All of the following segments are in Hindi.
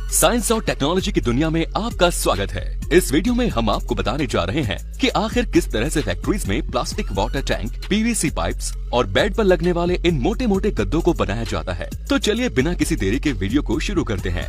साइंस और टेक्नोलॉजी की दुनिया में आपका स्वागत है। इस वीडियो में हम आपको बताने जा रहे हैं कि आखिर किस तरह से फैक्ट्रीज में plastic water tank, PVC pipes और बेड पर लगने वाले इन मोटे मोटे गद्दों को बनाया जाता है। तो चलिए बिना किसी देरी के वीडियो को शुरू करते हैं।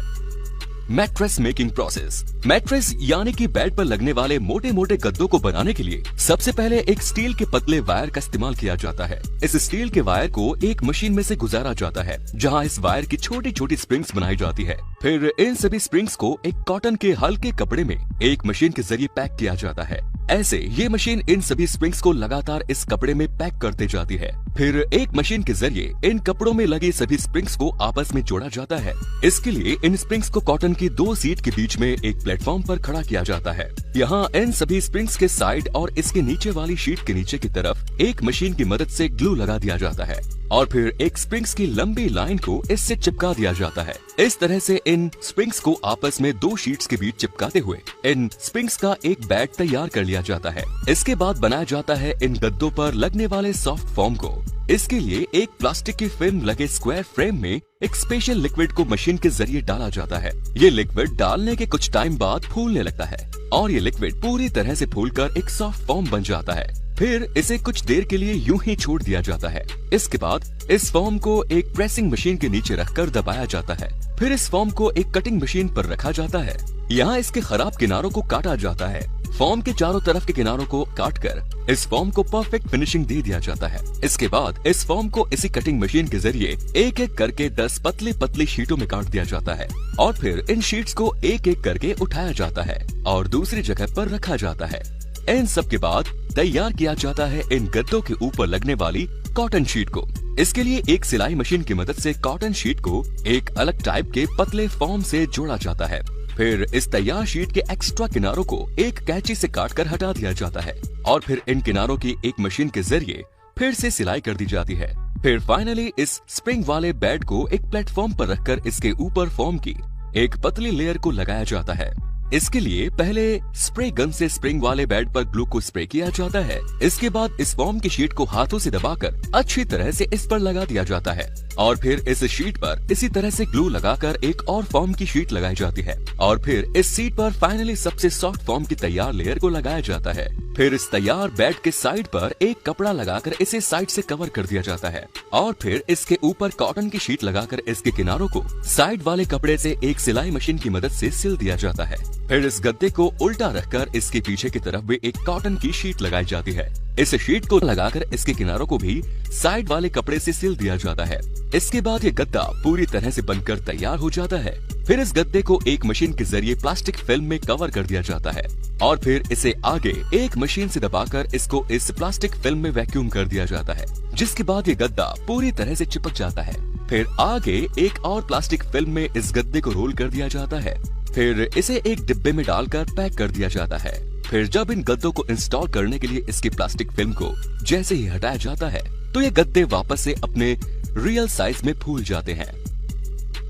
Mattress making process. मैट्रेस यानी कि बेड पर लगने वाले मोटे मोटे गद्दों को बनाने के लिए सबसे पहले एक स्टील के पतले वायर का इस्तेमाल किया जाता है। इस स्टील के वायर को एक मशीन में से गुजारा जाता है, जहां इस वायर की छोटी छोटी स्प्रिंग्स बनाई जाती है। फिर इन सभी स्प्रिंग्स को एक कॉटन के हल्के कपड़े में एक मशीन के जरिए पैक किया जाता है। ऐसे ये मशीन इन सभी स्प्रिंग्स को लगातार इस कपड़े में पैक करते जाती है। फिर एक मशीन के जरिए इन कपड़ों में लगे सभी स्प्रिंग्स को आपस में जोड़ा जाता है। इसके लिए इन स्प्रिंग्स को कॉटन की 2 सीट के बीच में एक प्लेटफॉर्म पर खड़ा किया जाता है। यहाँ इन सभी स्प्रिंग्स के साइड और इसके नीचे वाली शीट के नीचे की तरफ एक मशीन की मदद से ग्लू लगा दिया जाता है और फिर एक स्प्रिंग्स की लंबी लाइन को इससे चिपका दिया जाता है। इस तरह से इन स्प्रिंग्स को आपस में 2 शीट्स के बीच चिपकाते हुए इन स्प्रिंग्स का एक बेड तैयार कर लिया जाता है। इसके बाद बनाया जाता है इन गद्दों पर लगने वाले सॉफ्ट फॉर्म को। इसके लिए एक प्लास्टिक की फिल्म लगे स्क्वायर फ्रेम में एक स्पेशल लिक्विड को मशीन के जरिए डाला जाता है। ये लिक्विड डालने के कुछ टाइम बाद फूलने लगता है और ये लिक्विड पूरी तरह से फूलकर एक सॉफ्ट फॉर्म बन जाता है। फिर इसे कुछ देर के लिए यूं ही छोड़ दिया जाता है। इसके बाद इस फॉर्म को एक प्रेसिंग मशीन के नीचे रखकर दबाया जाता है। फिर इस फॉर्म को एक कटिंग मशीन पर रखा जाता है। यहाँ इसके खराब किनारों को काटा जाता है। फॉर्म के चारों तरफ के किनारों को काटकर इस फॉर्म को परफेक्ट फिनिशिंग दे दिया जाता है। इसके बाद इस फॉर्म को इसी कटिंग मशीन के जरिए एक एक करके 10 पतली पतली शीटों में काट दिया जाता है और फिर इन शीट्स को एक एक करके उठाया जाता है और दूसरी जगह पर रखा जाता है। इन सब के बाद तैयार किया जाता है इन गद्दों के ऊपर लगने वाली कॉटन शीट को। इसके लिए एक सिलाई मशीन की मदद से कॉटन शीट को एक अलग टाइप के पतले फॉर्म से जोड़ा जाता है। फिर इस तैयार शीट के एक्स्ट्रा किनारों को एक कैंची से काटकर हटा दिया जाता है और फिर इन किनारों की एक मशीन के जरिए फिर से सिलाई कर दी जाती है। फिर फाइनली इस स्प्रिंग वाले बेड को एक प्लेटफॉर्म पर रखकर इसके ऊपर फॉर्म की एक पतली लेयर को लगाया जाता है। इसके लिए पहले स्प्रे गन से स्प्रिंग वाले बेड पर ग्लू को स्प्रे किया जाता है। इसके बाद इस फॉर्म की शीट को हाथों से दबाकर अच्छी तरह से इस पर लगा दिया जाता है और फिर इस शीट पर इसी तरह से ग्लू लगाकर एक और फॉर्म की शीट लगाई जाती है और फिर इस शीट पर फाइनली सबसे सॉफ्ट फॉर्म की तैयार लेयर को लगाया जाता है। फिर इस तैयार बेड के साइड पर एक कपड़ा लगाकर इसे साइड से कवर कर दिया जाता है और फिर इसके ऊपर कॉटन की शीट लगाकर इसके किनारों को साइड वाले कपड़े से एक सिलाई मशीन की मदद से सिल दिया जाता है। फिर इस गद्दे को उल्टा रखकर इसके पीछे की तरफ भी एक कॉटन की शीट लगाई जाती है। इस शीट को लगाकर इसके किनारों को भी साइड वाले कपड़े से सिल दिया जाता है। इसके बाद ये गद्दा पूरी तरह से बनकर तैयार हो जाता है। फिर इस गद्दे को एक मशीन के जरिए प्लास्टिक फिल्म में कवर कर दिया जाता है और फिर इसे आगे एक मशीन से दबाकर इसको इस प्लास्टिक फिल्म में वैक्यूम कर दिया जाता है, जिसके बाद ये गद्दा पूरी तरह से चिपक जाता है। फिर आगे एक और प्लास्टिक फिल्म में इस गद्दे को रोल कर दिया जाता है। फिर इसे एक डिब्बे में डालकर पैक कर दिया जाता है। फिर जब इन गद्दों को इंस्टॉल करने के लिए इसकी प्लास्टिक फिल्म को जैसे ही हटाया जाता है तो ये गद्दे वापस से अपने रियल साइज में फूल जाते हैं।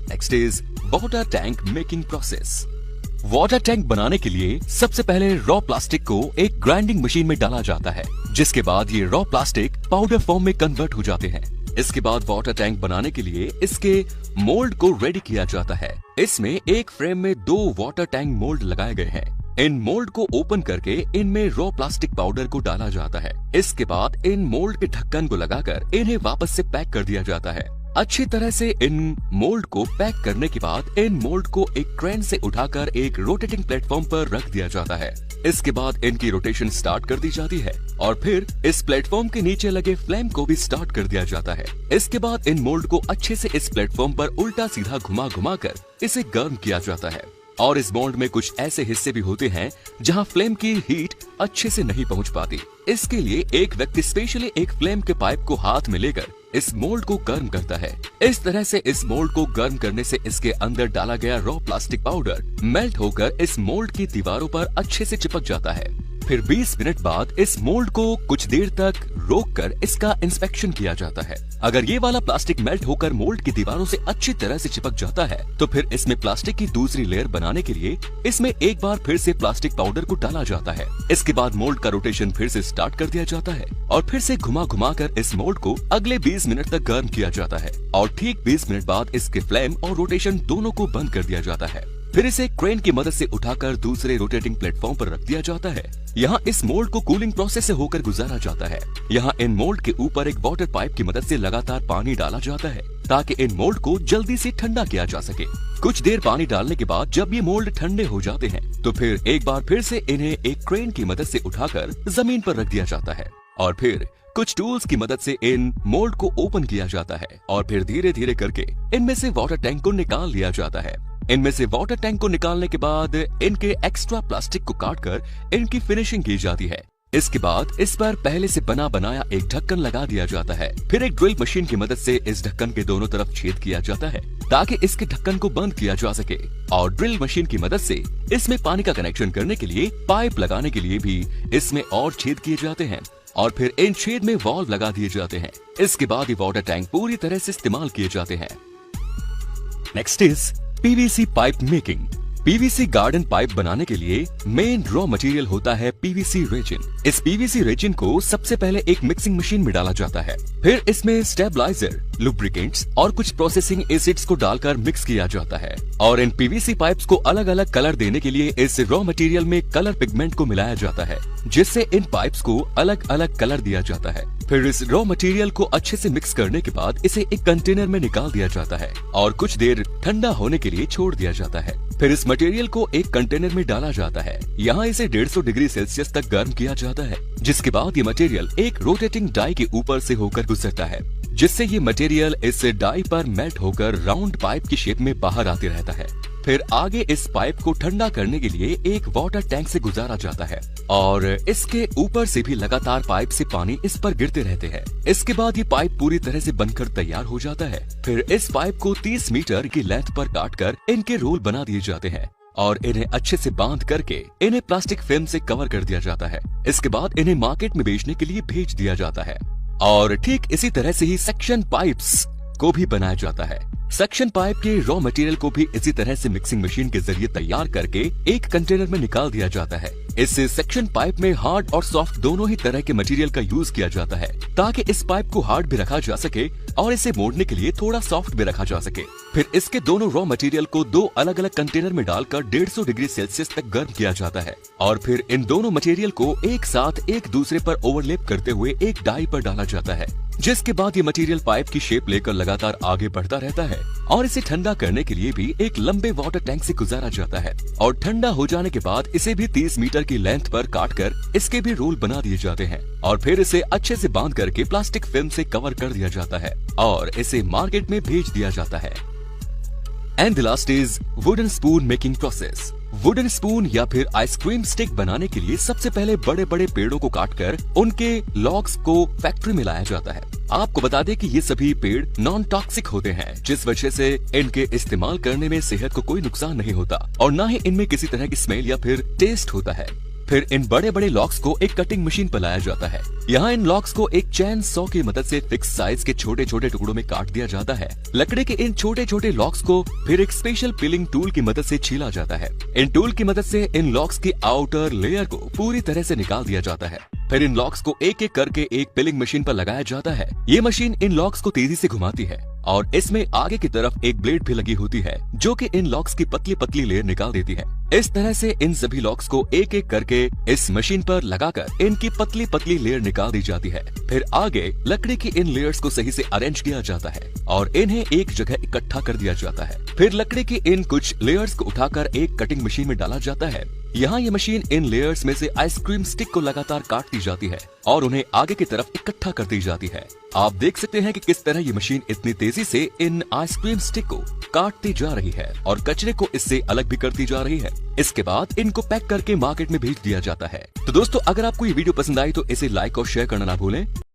Next is water tank making process. Water tank बनाने के लिए सबसे पहले रॉ प्लास्टिक को एक ग्राइंडिंग मशीन में डाला जाता है, जिसके बाद ये रॉ प्लास्टिक पाउडर फॉर्म में कन्वर्ट हो जाते हैं। इसके बाद वाटर टैंक बनाने के लिए इसके मोल्ड को रेडी किया जाता है। इसमें एक फ्रेम में 2 वाटर टैंक मोल्ड लगाए गए हैं। इन मोल्ड को ओपन करके इनमें रॉ प्लास्टिक पाउडर को डाला जाता है। इसके बाद इन मोल्ड के ढक्कन को लगाकर इन्हें वापस से पैक कर दिया जाता है। अच्छी तरह से इन मोल्ड को पैक करने के बाद इन मोल्ड को एक क्रेन से उठाकर एक रोटेटिंग प्लेटफॉर्म पर रख दिया जाता है। इसके बाद इनकी रोटेशन स्टार्ट कर दी जाती है और फिर इस प्लेटफॉर्म के नीचे लगे फ्लेम को भी स्टार्ट कर दिया जाता है। इसके बाद इन मोल्ड को अच्छे से इस प्लेटफॉर्म पर उल्टा सीधा घुमा घुमा कर इसे गर्म किया जाता है और इस मोल्ड में कुछ ऐसे हिस्से भी होते हैं जहां फ्लेम की हीट अच्छे से नहीं पहुंच पाती। इसके लिए एक व्यक्ति स्पेशली एक फ्लेम के पाइप को हाथ में लेकर इस मोल्ड को गर्म करता है। इस तरह से इस मोल्ड को गर्म करने से इसके अंदर डाला गया रॉ प्लास्टिक पाउडर मेल्ट होकर इस मोल्ड की दीवारों पर अच्छे से चिपक जाता है। फिर 20 मिनट बाद इस मोल्ड को कुछ देर तक रोककर इसका इंस्पेक्शन किया जाता है। अगर ये वाला प्लास्टिक मेल्ट होकर मोल्ड की दीवारों से अच्छी तरह से चिपक जाता है तो फिर इसमें प्लास्टिक की दूसरी लेयर बनाने के लिए इसमें एक बार फिर से प्लास्टिक पाउडर को डाला जाता है। इसके बाद मोल्ड का रोटेशन फिर से स्टार्ट कर दिया जाता है और फिर से घुमा घुमा कर इस मोल्ड को अगले 20 मिनट तक गर्म किया जाता है और ठीक 20 मिनट बाद इसके फ्लेम और रोटेशन दोनों को बंद कर दिया जाता है। फिर इसे क्रेन की मदद से उठाकर दूसरे रोटेटिंग प्लेटफॉर्म पर रख दिया जाता है। यहाँ इस मोल्ड को कूलिंग प्रोसेस से होकर गुजारा जाता है। यहाँ इन मोल्ड के ऊपर एक वाटर पाइप की मदद से लगातार पानी डाला जाता है ताकि इन मोल्ड को जल्दी से ठंडा किया जा सके। कुछ देर पानी डालने के बाद जब ये मोल्ड ठंडे हो जाते हैं तो फिर एक बार फिर से इन्हें एक क्रेन की मदद से उठाकर जमीन पर रख दिया जाता है और फिर कुछ टूल्स की मदद से इन मोल्ड को ओपन किया जाता है और फिर धीरे धीरे करके इनमें से वाटर टैंक को निकाल लिया जाता है। इनमें से वाटर टैंक को निकालने के बाद इनके एक्स्ट्रा प्लास्टिक को काटकर इनकी फिनिशिंग की जाती है। इसके बाद इस पर पहले से बना बनाया एक ढक्कन लगा दिया जाता है। फिर एक ड्रिल मशीन की मदद से इस ढक्कन के दोनों तरफ छेद किया जाता है ताकि इसके ढक्कन को बंद किया जा सके और ड्रिल मशीन की मदद से इसमें पानी का कनेक्शन करने के लिए पाइप लगाने के लिए भी इसमें और छेद किए जाते हैं और फिर इन छेद में वाल्व लगा दिए जाते हैं। इसके बाद ये वाटर टैंक पूरी तरह से इस्तेमाल किए जाते हैं। Next is PVC pipe making. PVC garden pipe बनाने के लिए मेन रॉ मटेरियल होता है पीवीसी रेजिन। इस पीवीसी रेजिन को सबसे पहले एक मिक्सिंग मशीन में डाला जाता है। फिर इसमें स्टेबलाइजर, लुब्रिकेंट्स और कुछ प्रोसेसिंग एसिड्स को डालकर मिक्स किया जाता है और इन पीवीसी पाइप्स को अलग अलग कलर देने के लिए इस रॉ मटेरियल में कलर पिगमेंट को मिलाया जाता है जिससे इन पाइप्स को अलग अलग कलर दिया जाता है। फिर इस रॉ मटेरियल को अच्छे से मिक्स करने के बाद इसे एक कंटेनर में निकाल दिया जाता है और कुछ देर ठंडा होने के लिए छोड़ दिया जाता है। फिर इस मटेरियल को एक कंटेनर में डाला जाता है। यहाँ इसे 150 डिग्री सेल्सियस तक गर्म किया जाता है जिसके बाद ये मटेरियल एक रोटेटिंग डाई के ऊपर से होकर गुजरता है जिससे ये मटेरियल इस डाई पर मेल्ट होकर राउंड पाइप की शेप में बाहर आते रहता है। फिर आगे इस पाइप को ठंडा करने के लिए एक वाटर टैंक से गुजारा जाता है और इसके ऊपर से भी लगातार पाइप से पानी इस पर गिरते रहते हैं। इसके बाद ये पाइप पूरी तरह से बनकर तैयार हो जाता है। फिर इस पाइप को 30 मीटर की लेंथ पर काटकर इनके रोल बना दिए जाते हैं और इन्हें अच्छे से बांध करके इन्हें प्लास्टिक फिल्म से कवर कर दिया जाता है। इसके बाद इन्हें मार्केट में बेचने के लिए भेज दिया जाता है और ठीक इसी तरह से ही सक्शन पाइप्स को भी बनाया जाता है। सक्शन पाइप के रॉ मटेरियल को भी इसी तरह से मिक्सिंग मशीन के जरिए तैयार करके एक कंटेनर में निकाल दिया जाता है। इस सेक्शन पाइप में हार्ड और सॉफ्ट दोनों ही तरह के मटेरियल का यूज किया जाता है ताकि इस पाइप को हार्ड भी रखा जा सके और इसे मोड़ने के लिए थोड़ा सॉफ्ट भी रखा जा सके। फिर इसके दोनों रॉ मटेरियल को 2 अलग अलग कंटेनर में डालकर 150 डिग्री सेल्सियस तक गर्म किया जाता है और फिर इन दोनों मटेरियल को एक साथ एक दूसरे पर ओवरलैप करते हुए एक डाई पर डाला जाता है जिसके बाद ये मटेरियल पाइप की शेप लेकर लगातार आगे बढ़ता रहता है और इसे ठंडा करने के लिए भी एक लंबे वाटर टैंक से गुजारा जाता है और ठंडा हो जाने के बाद इसे भी 30 मीटर की लेंथ पर काटकर इसके भी रोल बना दिए जाते हैं और फिर इसे अच्छे से बांध करके प्लास्टिक फिल्म से कवर कर दिया जाता है और इसे मार्केट में भेज दिया जाता है। And the last is wooden spoon making process. Wooden spoon या फिर आइसक्रीम स्टिक बनाने के लिए सबसे पहले बड़े बड़े पेड़ों को काटकर उनके लॉग्स को फैक्ट्री में लाया जाता है। आपको बता दें कि ये सभी पेड़ नॉन टॉक्सिक होते हैं जिस वजह से इनके इस्तेमाल करने में सेहत को कोई नुकसान नहीं होता और न ही इनमें किसी तरह की स्मेल या फिर टेस्ट होता है। फिर इन बड़े बड़े लॉक्स को एक कटिंग मशीन पर लाया जाता है। यहाँ इन लॉक्स को एक चैन सॉ की मदद से फिक्स साइज के छोटे छोटे टुकड़ों में काट दिया जाता है। लकड़ी के इन छोटे छोटे लॉक्स को फिर एक स्पेशल पिलिंग टूल की मदद से छीला जाता है। इन टूल की मदद से इन लॉक्स की आउटर लेयर को पूरी तरह से निकाल दिया जाता है। फिर इन लॉक्स को एक एक करके एक पिलिंग मशीन पर लगाया जाता है। ये मशीन इन लॉक्स को तेजी से घुमाती है और इसमें आगे की तरफ एक ब्लेड भी लगी होती है जो कि इन लॉक्स की पतली पतली लेयर निकाल देती है। इस तरह से इन सभी लॉक्स को एक एक करके इस मशीन पर लगाकर इनकी पतली पतली लेयर निकाल दी जाती है। फिर आगे लकड़ी की इन लेयर्स को सही से अरेंज किया जाता है और इन्हें एक जगह इकट्ठा कर दिया जाता है। फिर लकड़ी की इन कुछ लेयर्स को उठाकर एक कटिंग मशीन में डाला जाता है। यहाँ ये मशीन इन लेयर्स में से आइसक्रीम स्टिक को लगातार काटती जाती है और उन्हें आगे की तरफ इकट्ठा करती जाती है। आप देख सकते हैं कि किस तरह ये मशीन इतनी तेजी से इन आइसक्रीम स्टिक को काटती जा रही है और कचरे को इससे अलग भी करती जा रही है। इसके बाद इनको पैक करके मार्केट में भेज दिया जाता है। तो दोस्तों, अगर आपको ये वीडियो पसंद आई तो इसे लाइक और शेयर करना ना भूलें।